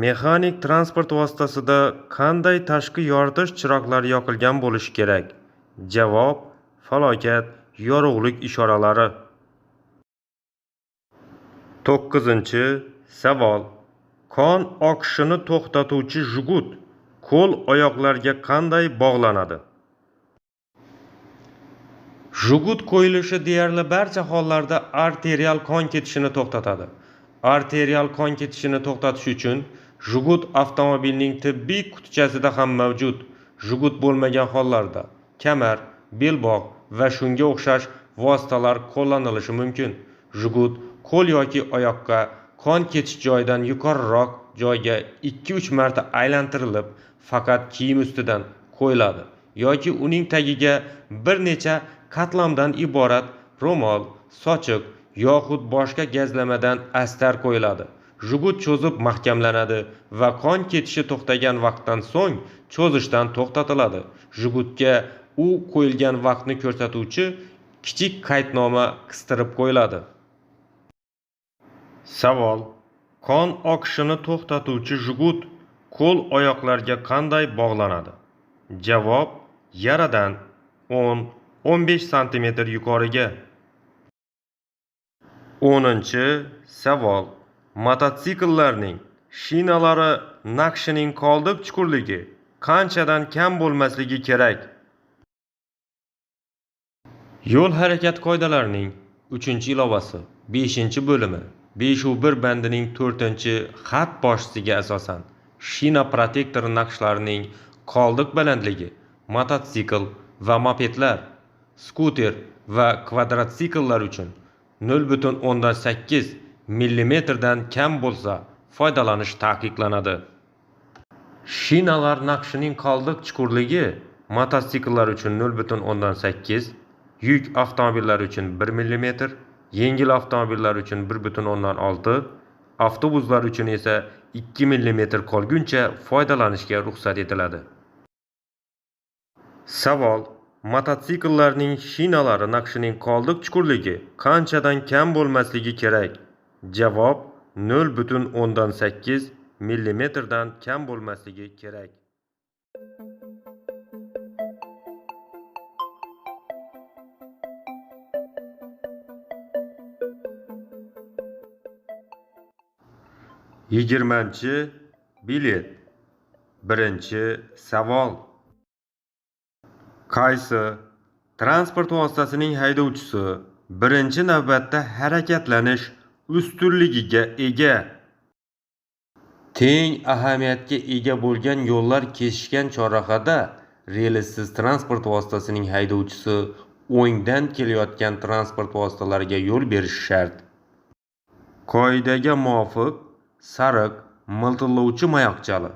mexanik transport vositasida qanday tashqi yoritish chiroqlari yoqilgan bo'lishi kerak? Javob: falokat yorug'lik ishoralari. 9-savol: qon oqishini to'xtatuvchi jugut qo'l oyoqlarga qanday bog'lanadi? Jugut qo'yilishi deyarli barcha hollarda arterial qon ketishini to'xtatadi. Arterial qon ketishini to'xtatish uchun jugut avtomobilning tibbiy qutichasida ham mavjud. Jugut bo'lmagan hollarda kamar, belbog' va shunga o'xshash vositalar qo'llanilishi mumkin. Jugut qo'l yoki oyoqqa qon ketish joyidan yuqoriroq joyga 2-3 marta aylantirilib, faqat kiyim ustidan qo'yiladi yoki uning tagiga bir necha qatlamdan iborat ro'mol, sochiq yoxud boshqa gazlamadan astar qo'yiladi. Jugut cho'zib mahkamlanadi va qon ketishi to'xtagan vaqtdan so'ng cho'zishdan to'xtatiladi. Jugutga u qo'yilgan vaqtni ko'rsatuvchi kichik qaydnoma qistirib qo'yiladi. Savol: qon oqishini to'xtatuvchi jugut qo'l-oyoqlarga qanday bog'lanadi? Javob: yaradan 10-15 sm yuqoriga. 10-savol: mototsikllarning shinalari naqshining qoldiq chuqurligi qanchadan kam bo'lmasligi kerak? Yo'l harakat qoidalarining 3-ilovasi 5-bo'limi 5.1 bandining 4-xat boshisiga asosan shina protektor naqshlarining qoldiq balandligi mototsikl va mopedlar, skuter va kvadrotsikllar uchun 0.8 mm dan kam bo'lsa foydalanish taqiqlanadi. Shinalar naqshining qoldiq chuqurligi mototsikllar uchun 0.8, yuk avtomobillari uchun 1 mm, yengil avtomobillar uchun 1.6, avtobuslar uchun esa 2 mm qolguncha foydalanishga ruxsat etiladi. Savol: mototsikllarning shinalari naqshining qoldiq chuqurligi qanchadan kam bo'lmasligi kerak? Javob: 0.8 mm dan kam bo'lmasligi kerak. Yigirmanchi bilet. Birinchi savol: qaysi transport vositasining haydovchisi birinchi navbatda harakatlanish ustunligiga ega? Teng ahamiyatga ega bo'lgan yo'llar kesishgan chorrahada relsiz transport vositasining haydovchisi o'ngdan kelayotgan transport vositalariga yo'l berishi shart. Qoidaga muvofiq sariq miltillovchi mayoqchali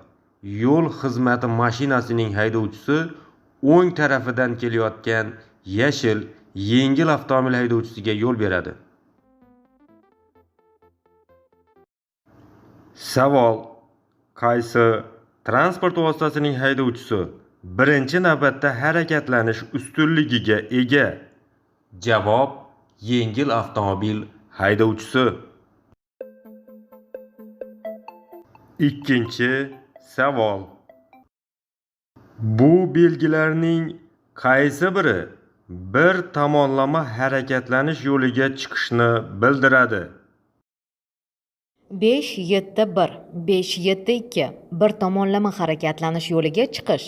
yo'l xizmati mashinasining haydovchisi o'ng tarafidan kelayotgan yashil yengil avtomobil haydovchisiga yo'l beradi. Savol: qaysi transport vositasining haydovchisi birinchi navbatda harakatlanish ustunligiga ega? Javob: yengil avtomobil haydovchisi. Ikkinchi savol: bu belgilarning qaysi biri bir tomonlama harakatlanish yo'liga chiqishni bildiradi? 5-7-1, 5-7-2 bir tomonlama harakatlanish yo'liga chiqish.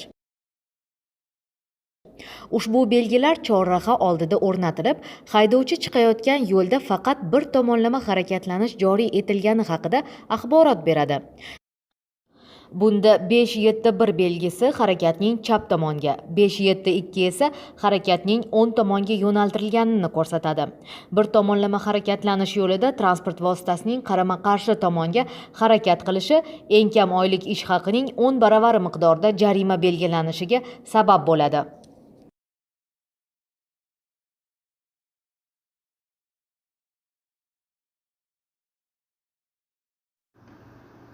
Ushbu belgilar chorraha oldida o'rnatilib, haydovchi chiqayotgan yo'lda faqat bir tomonlama harakatlanish joriy etilgani haqida axborot beradi. Bunda 5-7-1 belgisi harakatning chap tomonga, 5-7-2 esa harakatning o'ng tomonga yo'naltirilganini ko'rsatadi. Bir tomonlama harakatlanish yo'lida transport vositasining qarama-qarshi tomonga harakat qilishi eng kam oylik ish haqining 10 baravari miqdorda jarima belgilanishiga sabab bo'ladi.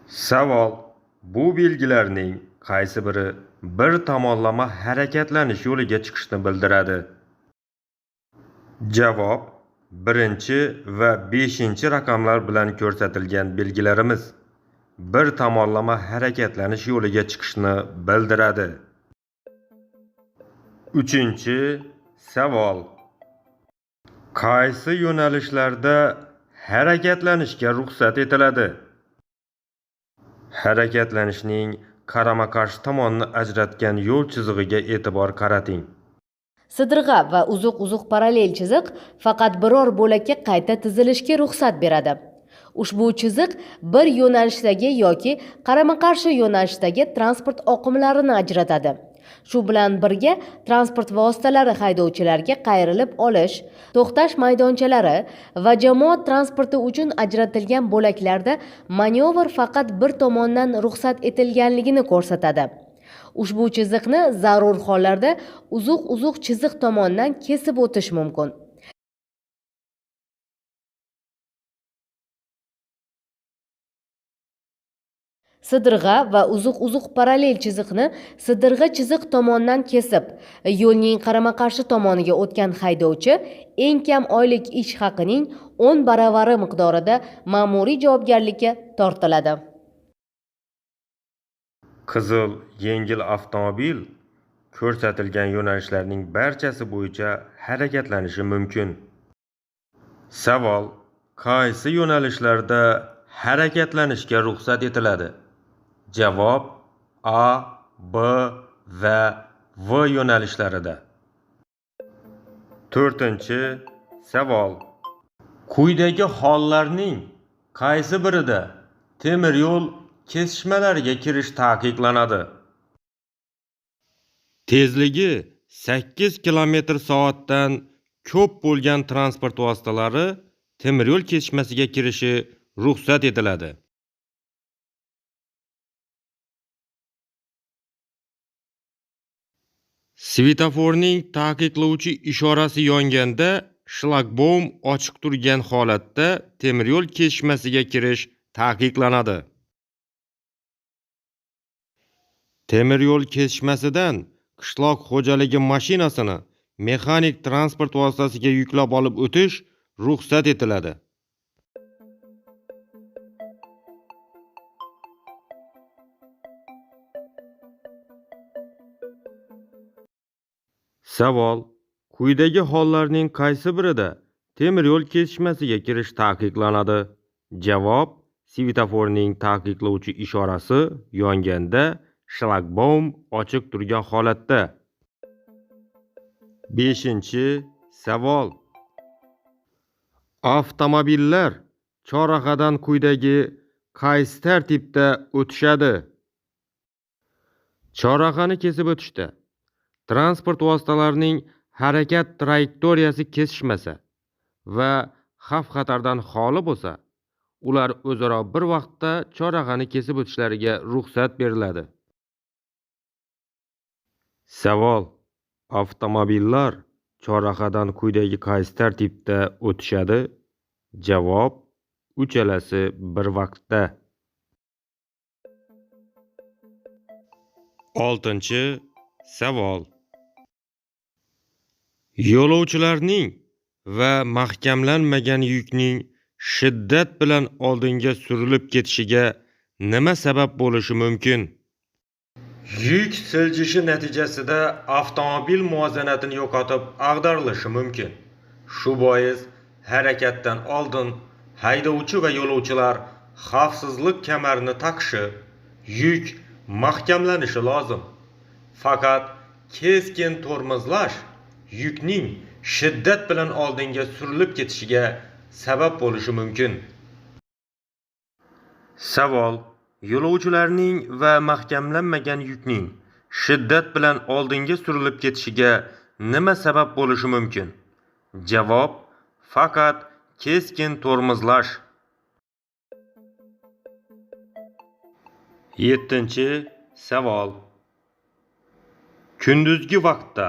Savol: bu belgilarning qaysi biri bir tomonlama harakatlanish yo'liga chiqishni bildiradi? Javob: 1 va 5 raqamlar bilan ko'rsatilgan belgilarimiz bir tomonlama harakatlanish yo'liga chiqishni bildiradi. Uchinchi savol: qaysi yo'nalishlarda harakatlanishga ruxsat etiladi? Harakatlanishning qarama-qarshi tomonni ajratgan yo'l chizig'iga e'tibor qarating. Sidirg'a va uzuq parallel chiziq faqat biror bo'lakka qayta tizilishga ruxsat beradi. Ushbu chiziq bir yo'nalishdagi yoki qarama-qarshi yo'nalishdagi transport oqimlarini ajratadi. Shu bilan birga transport vositalari haydovchilarga qayrilib olish, to'xtash maydonchalari va jamoat transporti uchun ajratilgan bo'laklarda manevr faqat bir tomondan ruxsat etilganligini ko'rsatadi. Ushbu chiziqni zarur hollarda uzuq chiziq tomonidan kesib o'tish mumkin. Sidirg'a va uzuq parallel chiziqni sidirg'a chiziq tomonidan kesib, yo'lning qarama-qarshi tomoniga o'tgan haydovchi eng kam oylik ish haqining 10 baravari miqdorida ma'muriy javobgarlikka tortiladi. Qizil yengil avtomobil ko'rsatilgan yo'nalishlarning barchasi bo'yicha harakatlanishi mumkin. Savol: qaysi yo'nalishlarda harakatlanishga ruxsat etiladi? Javob: A, B va V yo'nalishlarida. 4-savol: quyidagi hollarning qaysi birida temir yo'l kesishmalariga kirish taqiqlanadi? Tezligi 8 km/soatdan ko'p bo'lgan transport vositalari temir yo'l kesishmasiga kirishi ruxsat etiladi. Svetoforning taqiqlovchi ishorasi yonganda shlagbaum ochiq turgan holatda temir yo'l kesishmasiga kirish taqiqlanadi. Temir yo'l kesishmasidan qishloq xo'jaligi mashinasini mexanik transport vositasiga yuklab olib o'tish ruxsat etiladi. Savol: quyidagi hollarning qaysi birida temir yo'l kesishmasiga kirish taqiqlanadi? Javob: svetoforning taqiqlovchi ishorasi yonganda shlagbaum ochiq turgan holatda. 5-savol: avtomobillar chorrahadan quyidagi qaysi tartibda o'tishadi? Chorrahani kesib o'tishda transport vositalarining harakat trayektoriyasi kesishmasa va xavf-xatardan xoli bo'lsa, ular o'zaro bir vaqtda chorrahani kesib o'tishlariga ruxsat beriladi. Savol: avtomobillar chorrahadan quyidagi qaysi tartibda o'tishadi? Javob: uchalasi bir vaqtda. 6-savol: yo'lovchilarning va mahkamlanmagan yukning shiddat bilan oldinga surilib ketishiga nima sabab bo'lishi mumkin? Yuk siljishi natijasida avtomobil muvozanatini yo'qotib ag'darilishi mumkin. Shu bois harakatdan oldin haydovchi va yo'lovchilar xavfsizlik kamarini taqishi, yuk mahkamlanishi lozim. Faqat keskin tormozlash yukning shiddat bilan oldinga surilib ketishiga sabab bo'lishi mumkin. Savol: yo'lovchilarning va mahkamlanmagan yukning shiddat bilan oldinga surilib ketishiga nima sabab bo'lishi mumkin? Javob: faqat keskin tormozlash. 7-savol: kunduzgi vaqtda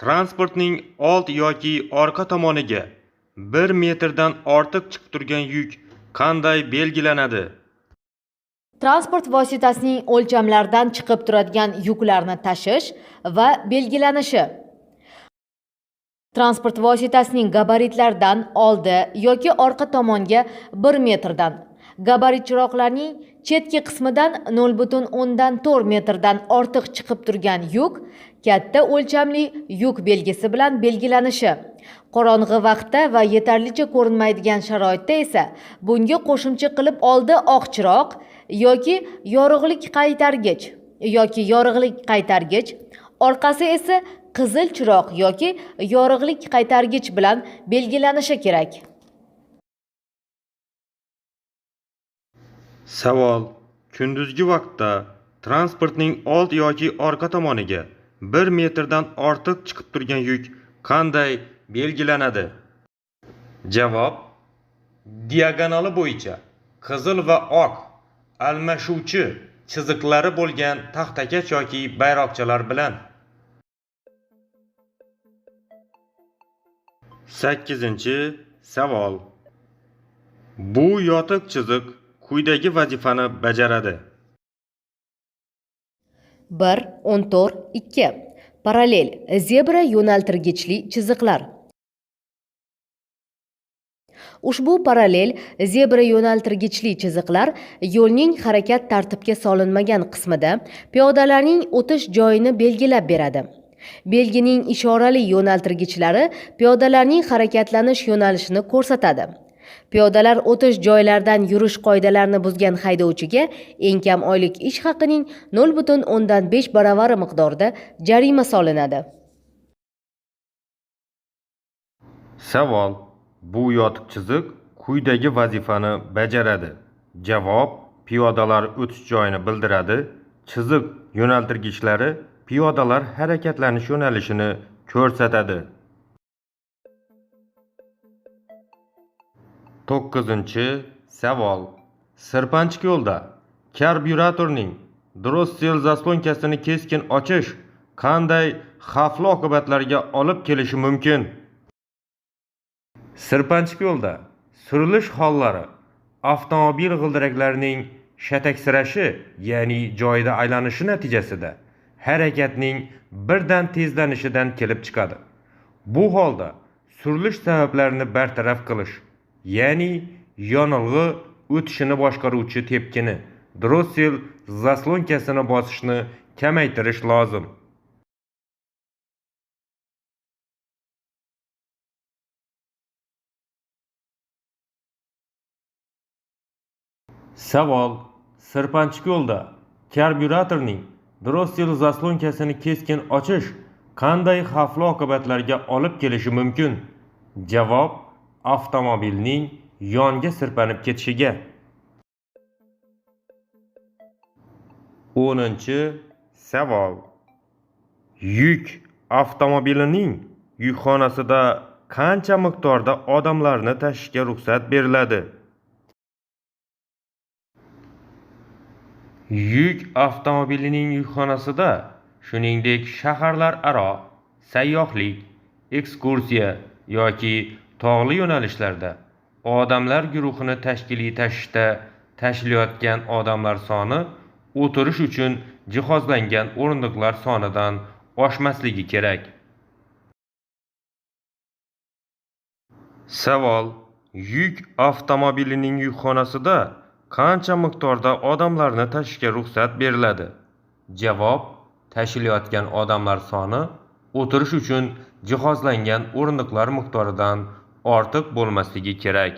transportning old yoki orqa tomoniga 1 metrdan ortiq chiqib turgan yuk qanday belgilanadi? Transport vositasining o'lchamlaridan chiqib turadigan yuklarni tashish va belgilanishi. Transport vositasining gabaritlaridan oldi yoki orqa tomonga 1 metrdan, gabarit chiroqlarning chetki qismidan 0,4 metrdan ortiq chiqib turgan yuk katta o'lchamli yuk belgisi bilan belgilanishi. Qorong'i vaqtda va yetarlicha ko'rinmaydigan sharoitda esa bunga qo'shimcha qilib oldi oq chiroq yoki yorug'lik qaytargich, orqasi esa qizil chiroq yoki yorug'lik qaytargich bilan belgilanishi kerak. Savol: kunduzgi vaqtda transportning old yoki orqa tomoniga 1 metrdan ortiq chiqib turgan yuk qanday belgilanadi? Javob: diagonali bo'yicha qizil va oq almashuvchi chiziqlari bo'lgan taxtakash yoki bayroqchalar bilan. 8-savol: bu yotiq chiziq quyidagi vazifani bajaradi. 1.14.2 Parallel zebra yo'naltirgichli chiziqlar. Ushbu parallel zebra yo'naltirgichli chiziqlar yo'lning harakat tartibga solinmagan qismida piyodalarning o'tish joyini belgilab beradi. Belgining ishorali yo'naltirgichlari piyodalarning harakatlanish yo'nalishini ko'rsatadi. Piyodalar o'tish joylaridan yurish qoidalarini buzgan haydovchiga eng kam oylik ish haqining 0.5 baravari miqdorida jarima solinadi. Savol: bu yotiq chiziq quyidagi vazifani bajaradi. Javob: piyodalar o'tish joyini bildiradi. Chiziq yo'naltirgichlari piyodalar harakatlanish yo'nalishini ko'rsatadi. 9-savol: sirpanchiq yo'lda karbyuratorning Drossel zaslonkasini keskin ochish qanday xavfli oqibatlarga olib kelishi mumkin? Sirpanchiq yo'lda surilish hollari avtomobil g'ildiraklarining shataksirashi, ya'ni joyida aylanishi natijasida harakatning birdan tezlanishidan kelib chiqadi. Bu holda surilish sabablarini bartaraf qilish, ya'ni yonilg'i o'tishini boshqaruvchi tepkini Drossel zaslonkasini bosishni kamaytirish lozim. Savol: sirpanchiq yo'lda karbyuratorning Drossel zaslonkasini keskin ochish qanday xavfli oqibatlarga olib kelishi mumkin? Javob: avtomobilning yonga sirpanib ketishiga. 10-savol: yuk avtomobilining yukxonasida qancha miqdorda odamlarni tashishga ruxsat beriladi? Yuk avtomobilining yukxonasida, shuningdek shaharlararo sayyohlik, ekskursiya yoki tog'li yo'nalishlarda odamlar guruhini tashkiliy tashishda tashilayotgan odamlar soni o'tirish uchun jihozlangan o'rindiqlar sonidan oshmasligi kerak. Savol: yuk avtomobilining yukxonasida qancha miqdorda odamlarni tashishga ruxsat beriladi? Javob: tashilayotgan odamlar soni o'tirish uchun jihozlangan o'rindiqlar miqdoridan ortiq bo'lmasligi kerak.